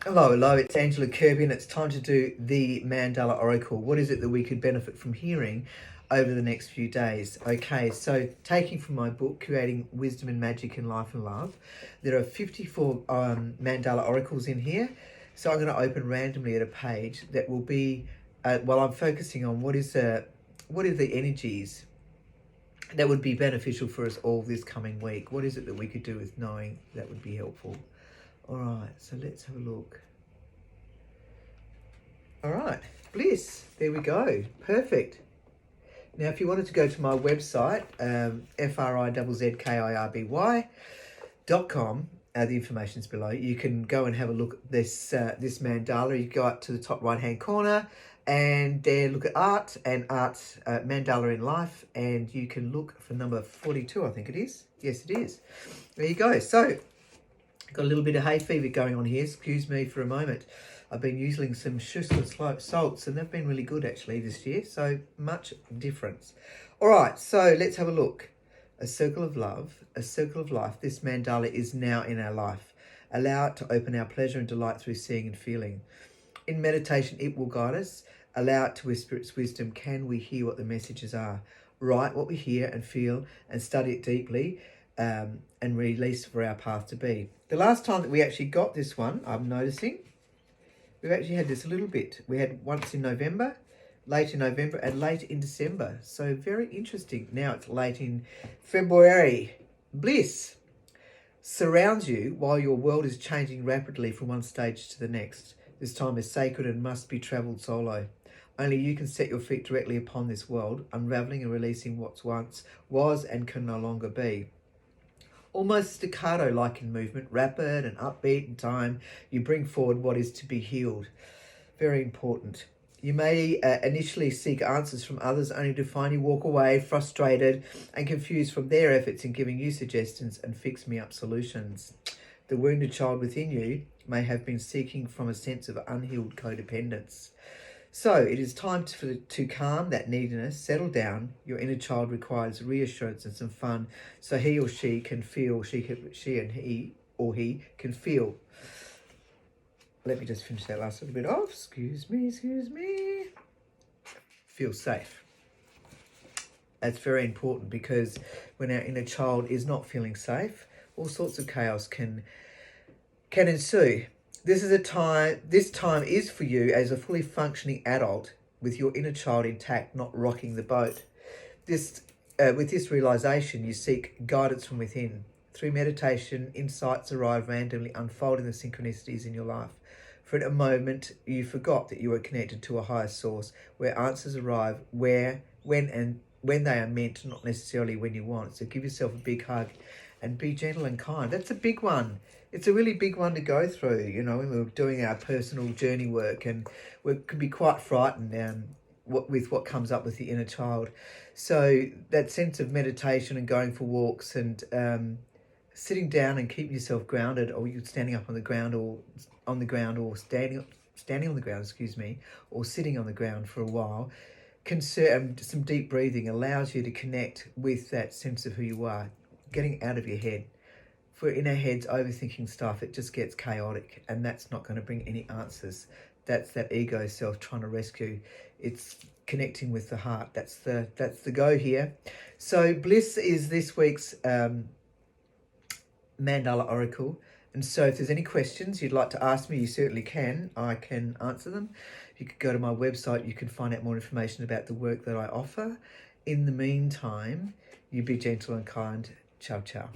Hello, hello, it's Angela Kirby and it's time to do the Mandala Oracle. What is it that we could benefit from hearing over the next few days? Okay, so taking from my book, Creating Wisdom and Magic in Life and Love, there are 54 Mandala Oracles in here. So I'm going to open randomly at a page that will be, while I'm focusing on what are the energies that would be beneficial for us all this coming week. What is it that we could do with knowing that would be helpful? All right, so let's have a look. All right, bliss, there we go, perfect. Now, if you wanted to go to my website, frizzkirby.com, the information's below. You can go and have a look at this mandala. You go up to the top right-hand corner and there look at art and art's mandala in life, and you can look for number 42, I think it is. Yes, it is. There you go. So, got a little bit of hay fever going on here. Excuse me for a moment. I've been using some Schuster salts and they've been really good actually this year. So much difference. All right, so let's have a look. A circle of love, a circle of life. This mandala is now in our life. Allow it to open our pleasure and delight through seeing and feeling. In meditation, it will guide us. Allow it to whisper its wisdom. Can we hear what the messages are? Write what we hear and feel and study it deeply. And release for our path to be. The last time that we actually got this one, I'm noticing, we've actually had this a little bit. We had once in November, late in November, and late in December. So very interesting. Now it's late in February. Bliss surrounds you while your world is changing rapidly from one stage to the next. This time is sacred and must be travelled solo. Only you can set your feet directly upon this world, unravelling and releasing what once was and can no longer be. Almost staccato-like in movement, rapid and upbeat in time, you bring forward what is to be healed. Very important. You may initially seek answers from others only to find you walk away frustrated and confused from their efforts in giving you suggestions and fix-me-up solutions. The wounded child within you may have been seeking from a sense of unhealed codependence. So it is time to calm that neediness, settle down. Your inner child requires reassurance and some fun so he or she can feel, she and he or he can feel. Let me just finish that last little bit off. Excuse me. Feel safe. That's very important because when our inner child is not feeling safe, all sorts of chaos can ensue. This time is for you as a fully functioning adult with your inner child intact, not rocking the boat. With this realization, you seek guidance from within. Through meditation, insights arrive randomly, unfolding the synchronicities in your life. For a moment, you forgot that you were connected to a higher source, where answers arrive when they are meant, not necessarily when you want. So give yourself a big hug and be gentle and kind. That's a big one. It's a really big one to go through, you know, when we're doing our personal journey work, and we can be quite frightened with what comes up with the inner child. So that sense of meditation and going for walks and sitting down and keeping yourself grounded, or you're standing up on the ground or standing on the ground, or sitting on the ground for a while, some deep breathing allows you to connect with that sense of who you are, getting out of your head. If we're in our heads overthinking stuff, it just gets chaotic, and that's not going to bring any answers. That's that ego self trying to rescue. It's connecting with the heart. That's the go here. So bliss is this week's Mandala Oracle. And so if there's any questions you'd like to ask me, you certainly can. I can answer them. You could go to my website. You can find out more information about the work that I offer. In the meantime, you be gentle and kind. Ciao, ciao.